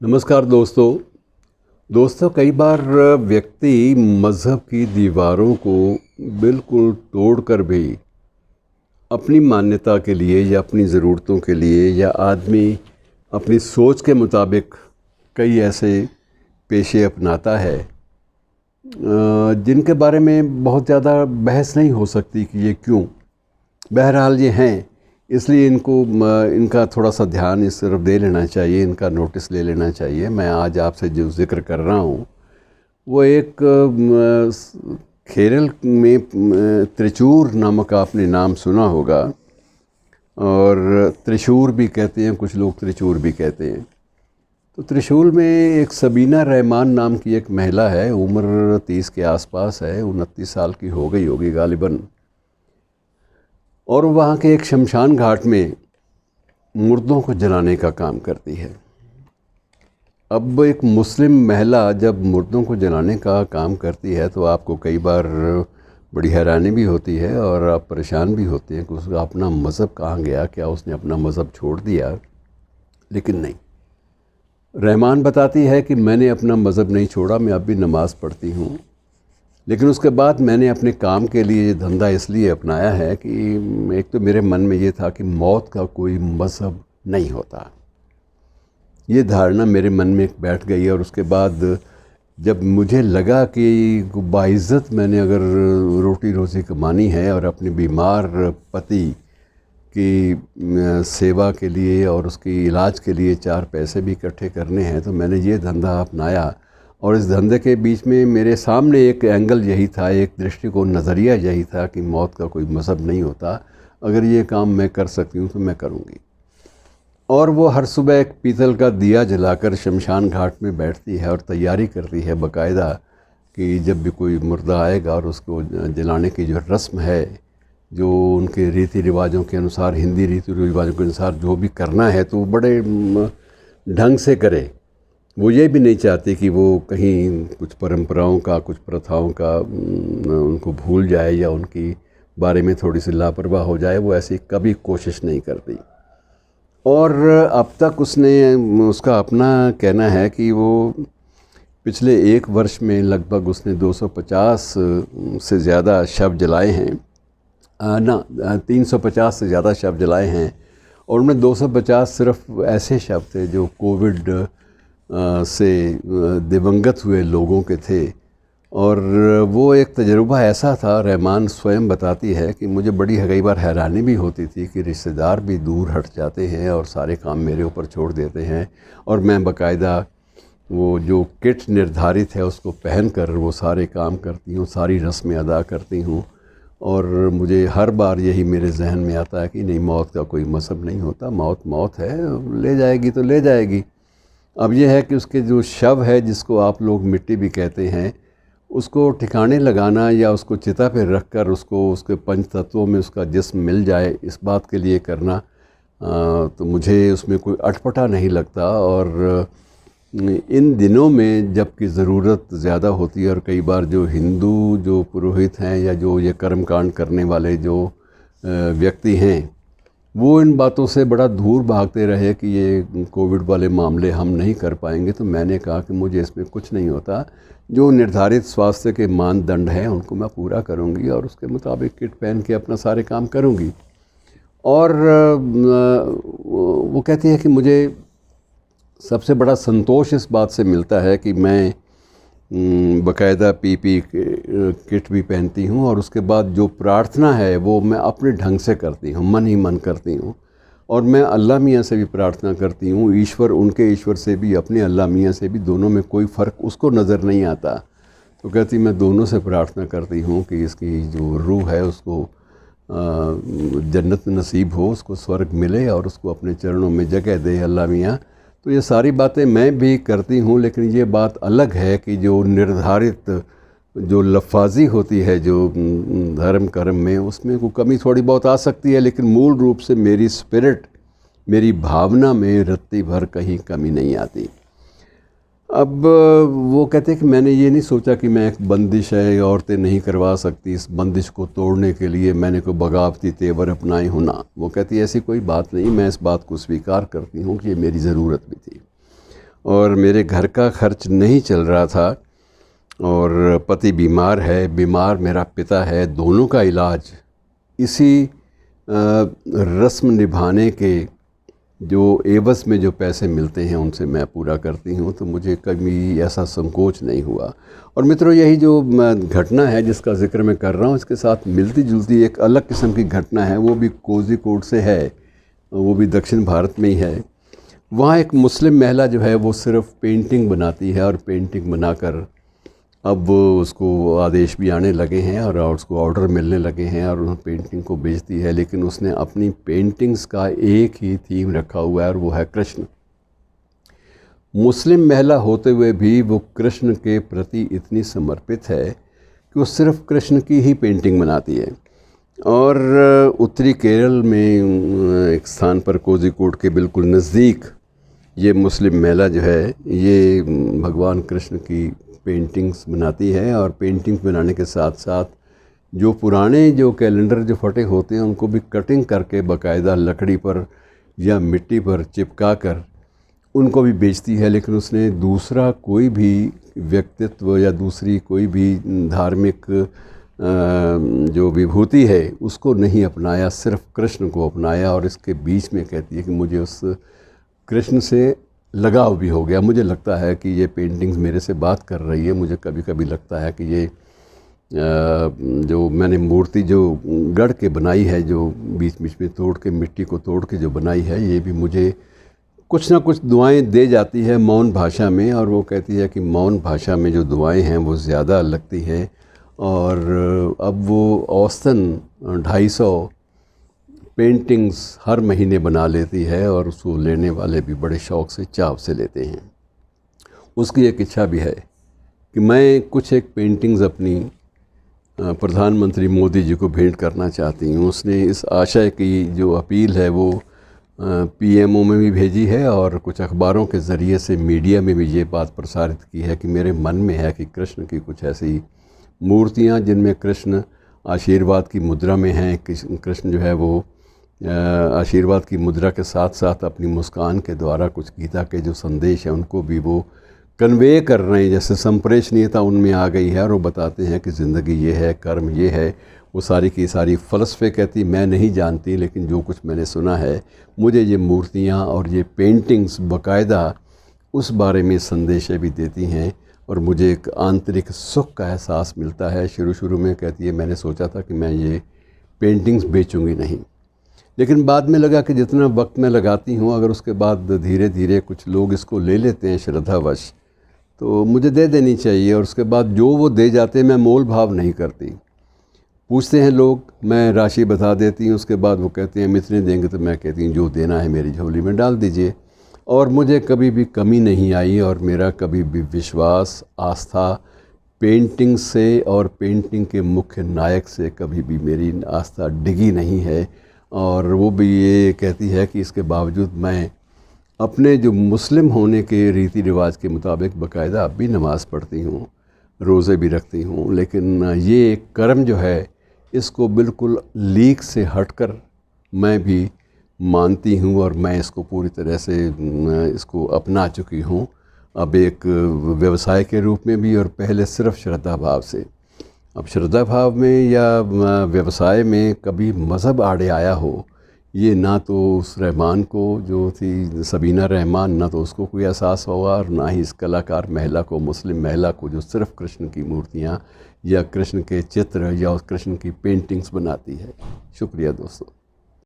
नमस्कार दोस्तों कई बार व्यक्ति मज़हब की दीवारों को बिल्कुल तोड़कर भी अपनी मान्यता के लिए या अपनी ज़रूरतों के लिए या आदमी अपनी सोच के मुताबिक कई ऐसे पेशे अपनाता है जिनके बारे में बहुत ज़्यादा बहस नहीं हो सकती कि ये क्यों। बहरहाल ये हैं, इसलिए इनका थोड़ा सा ध्यान इस तरफ दे लेना चाहिए, इनका नोटिस ले लेना चाहिए। मैं आज आपसे जो ज़िक्र कर रहा हूँ वो एक केरल में त्रिचूर नामक आपने नाम सुना होगा, और त्रिशूर भी कहते हैं, कुछ लोग त्रिचूर भी कहते हैं। तो त्रिशूल में एक सबीना रहमान नाम की एक महिला है, उम्र 30 के आसपास है, 29 साल की हो गई होगी गालिबन। और वहाँ के एक शमशान घाट में मुर्दों को जलाने का काम करती है। अब एक मुस्लिम महिला जब मुर्दों को जलाने का काम करती है तो आपको कई बार बड़ी हैरानी भी होती है और आप परेशान भी होते हैं कि उसका अपना मज़हब कहाँ गया, क्या उसने अपना मज़हब छोड़ दिया। लेकिन नहीं, रहमान बताती है कि मैंने अपना मज़हब नहीं छोड़ा, मैं अब भी नमाज़ पढ़ती हूँ, लेकिन उसके बाद मैंने अपने काम के लिए ये धंधा इसलिए अपनाया है कि एक तो मेरे मन में ये था कि मौत का कोई मज़हब नहीं होता। ये धारणा मेरे मन में बैठ गई, और उसके बाद जब मुझे लगा कि बाइज़्ज़त मैंने अगर रोटी रोज़ी कमानी है और अपने बीमार पति की सेवा के लिए और उसकी इलाज के लिए 4 पैसे भी इकट्ठे करने हैं, तो मैंने ये धंधा अपनाया। और इस धंधे के बीच में मेरे सामने एक एंगल यही था, एक दृष्टिकोण, नज़रिया यही था कि मौत का कोई मज़हब नहीं होता। अगर ये काम मैं कर सकती हूँ तो मैं करूँगी। और वो हर सुबह एक पीतल का दिया जलाकर शमशान घाट में बैठती है और तैयारी करती है बाकायदा कि जब भी कोई मुर्दा आएगा और उसको जलाने की जो रस्म है, जो उनके रीति रिवाजों के अनुसार, हिंदी रीति रिवाजों के अनुसार जो भी करना है, तो वो बड़े ढंग से करे। वो ये भी नहीं चाहती कि वो कहीं कुछ परंपराओं का, कुछ प्रथाओं का उनको भूल जाए या उनकी बारे में थोड़ी सी लापरवाह हो जाए। वो ऐसी कभी कोशिश नहीं करती। और अब तक उसका अपना कहना है कि वो पिछले 1 वर्ष में लगभग उसने 250 से ज़्यादा शव जलाए हैं, 350 से ज़्यादा शव जलाए हैं। और उनमें 250 सिर्फ ऐसे शव थे जो कोविड से दिवंगत हुए लोगों के थे। और वो एक तजुर्बा ऐसा था, रहमान स्वयं बताती है, कि मुझे बड़ी कई बार हैरानी भी होती थी कि रिश्तेदार भी दूर हट जाते हैं और सारे काम मेरे ऊपर छोड़ देते हैं, और मैं बाकायदा वो जो किट निर्धारित है उसको पहनकर वो सारे काम करती हूँ, सारी रस्में अदा करती हूँ। और मुझे हर बार यही मेरे जहन में आता है कि नहीं, मौत का कोई मज़हब नहीं होता, मौत मौत है, ले जाएगी तो ले जाएगी। अब यह है कि उसके जो शव है, जिसको आप लोग मिट्टी भी कहते हैं, उसको ठिकाने लगाना या उसको चिता पे रख कर उसको उसके पंच तत्वों में उसका जिस्म मिल जाए, इस बात के लिए करना तो मुझे उसमें कोई अटपटा नहीं लगता। और इन दिनों में जबकि ज़रूरत ज़्यादा होती है, और कई बार जो हिंदू जो पुरोहित हैं या जो ये कर्मकांड करने वाले जो व्यक्ति हैं, वो इन बातों से बड़ा दूर भागते रहे कि ये कोविड वाले मामले हम नहीं कर पाएंगे। तो मैंने कहा कि मुझे इसमें कुछ नहीं होता, जो निर्धारित स्वास्थ्य के मानदंड हैं उनको मैं पूरा करूंगी और उसके मुताबिक किट पहन के अपना सारे काम करूंगी। और वो कहती है कि मुझे सबसे बड़ा संतोष इस बात से मिलता है कि मैं बाकायदा पीपी किट भी पहनती हूँ, और उसके बाद जो प्रार्थना है वो मैं अपने ढंग से करती हूँ, मन ही मन करती हूँ। और मैं अल्लाह मियाँ से भी प्रार्थना करती हूँ, ईश्वर, उनके ईश्वर से भी, अपने अल्लाह मियाँ से भी, दोनों में कोई फ़र्क उसको नज़र नहीं आता। तो कहती मैं दोनों से प्रार्थना करती हूँ कि इसकी जो रूह है उसको जन्नत नसीब हो, उसको स्वर्ग मिले और उसको अपने चरणों में जगह दे अल्लाह मियाँ। तो ये सारी बातें मैं भी करती हूँ, लेकिन ये बात अलग है कि जो निर्धारित जो लफाजी होती है जो धर्म कर्म में, उसमें कोई कमी थोड़ी बहुत आ सकती है, लेकिन मूल रूप से मेरी स्पिरिट, मेरी भावना में रत्ती भर कहीं कमी नहीं आती। अब वो कहते हैं कि मैंने ये नहीं सोचा कि मैं एक बंदिश है, औरतें नहीं करवा सकती, इस बंदिश को तोड़ने के लिए मैंने कोई बगावती तेवर अपनाए हो ना। वो कहती है ऐसी कोई बात नहीं, मैं इस बात को स्वीकार करती हूँ कि ये मेरी ज़रूरत भी थी। और मेरे घर का खर्च नहीं चल रहा था और पति बीमार है, बीमार मेरा पिता है, दोनों का इलाज इसी रस्म निभाने के जो एवज़ में जो पैसे मिलते हैं उनसे मैं पूरा करती हूँ। तो मुझे कभी ऐसा संकोच नहीं हुआ। और मित्रों, यही जो घटना है जिसका ज़िक्र मैं कर रहा हूँ, इसके साथ मिलती जुलती एक अलग किस्म की घटना है, वो भी कोझिकोड से है, वो भी दक्षिण भारत में ही है। वहाँ एक मुस्लिम महिला जो है वो सिर्फ़ पेंटिंग बनाती है और पेंटिंग बनाकर अब उसको आदेश भी आने लगे हैं और उसको ऑर्डर मिलने लगे हैं और उन पेंटिंग को बेचती है। लेकिन उसने अपनी पेंटिंग्स का एक ही थीम रखा हुआ है और वो है कृष्ण। मुस्लिम महिला होते हुए भी वो कृष्ण के प्रति इतनी समर्पित है कि वो सिर्फ़ कृष्ण की ही पेंटिंग बनाती है। और उत्तरी केरल में एक स्थान पर कोझिकोड के बिल्कुल नज़दीक ये मुस्लिम महिला जो है ये भगवान कृष्ण की पेंटिंग्स बनाती है। और पेंटिंग्स बनाने के साथ साथ जो पुराने जो कैलेंडर जो फटे होते हैं उनको भी कटिंग करके बाकायदा लकड़ी पर या मिट्टी पर चिपका कर उनको भी बेचती है। लेकिन उसने दूसरा कोई भी व्यक्तित्व या दूसरी कोई भी धार्मिक जो विभूति है उसको नहीं अपनाया, सिर्फ कृष्ण को अपनाया। और इसके बीच में कहती है कि मुझे उस कृष्ण से लगाव भी हो गया। मुझे लगता है कि ये पेंटिंग्स मेरे से बात कर रही है। मुझे कभी कभी लगता है कि ये जो मैंने मूर्ति जो गढ़ के बनाई है, जो बीच बीच में तोड़ के मिट्टी को तोड़ के जो बनाई है, ये भी मुझे कुछ ना कुछ दुआएं दे जाती है मौन भाषा में। और वो कहती है कि मौन भाषा में जो दुआएं हैं वो ज़्यादा लगती हैं। और अब वो औसतन 250 पेंटिंग्स हर महीने बना लेती है और उसको लेने वाले भी बड़े शौक़ से चाव से लेते हैं। उसकी एक इच्छा भी है कि मैं कुछ एक पेंटिंग्स अपनी प्रधानमंत्री मोदी जी को भेंट करना चाहती हूँ। उसने इस आशय की जो अपील है वो पीएमओ में भी भेजी है और कुछ अखबारों के ज़रिए से मीडिया में भी ये बात प्रसारित की है कि मेरे मन में है कि कृष्ण की कुछ ऐसी मूर्तियाँ जिनमें कृष्ण आशीर्वाद की मुद्रा में हैं। कृष्ण जो है वो आशीर्वाद की मुद्रा के साथ साथ अपनी मुस्कान के द्वारा कुछ गीता के जो संदेश हैं उनको भी वो कन्वे कर रहे हैं। जैसे संप्रेषणीयता उनमें आ गई है और वो बताते हैं कि ज़िंदगी ये है, कर्म ये है। वो सारी की सारी फ़लसफ़े कहती मैं नहीं जानती, लेकिन जो कुछ मैंने सुना है मुझे ये मूर्तियाँ और ये पेंटिंग्स बाकायदा उस बारे में संदेश भी देती हैं और मुझे एक आंतरिक सुख का एहसास मिलता है। शुरू में कहती है मैंने सोचा था कि मैं ये पेंटिंग्स बेचूंगी नहीं, लेकिन बाद में लगा कि जितना वक्त मैं लगाती हूँ अगर उसके बाद धीरे धीरे कुछ लोग इसको ले लेते हैं श्रद्धावश, तो मुझे दे देनी चाहिए। और उसके बाद जो वो दे जाते हैं मैं मोल भाव नहीं करती। पूछते हैं लोग, मैं राशि बता देती हूँ, उसके बाद वो कहते हैं हम इतने देंगे, तो मैं कहती हूँ जो देना है मेरी झोली में डाल दीजिए। और मुझे कभी भी कमी नहीं आई और मेरा कभी भी विश्वास, आस्था पेंटिंग से और पेंटिंग के मुख्य नायक से कभी भी मेरी आस्था डिगी नहीं है। और वो भी ये कहती है कि इसके बावजूद मैं अपने जो मुस्लिम होने के रीति रिवाज के मुताबिक बाकायदा अब भी नमाज़ पढ़ती हूँ, रोज़े भी रखती हूँ। लेकिन ये एक कर्म जो है इसको बिल्कुल लीक से हटकर मैं भी मानती हूँ और मैं इसको पूरी तरह से इसको अपना चुकी हूँ, अब एक व्यवसाय के रूप में भी और पहले सिर्फ श्रद्धा भाव से। अब श्रद्धा भाव में या व्यवसाय में कभी मज़हब आड़े आया हो, ये ना तो उस रहमान को जो थी सबीना रहमान, ना तो उसको कोई एहसास होगा और ना ही इस कलाकार महिला को, मुस्लिम महिला को जो सिर्फ़ कृष्ण की मूर्तियाँ या कृष्ण के चित्र या उस कृष्ण की पेंटिंग्स बनाती है। शुक्रिया दोस्तों।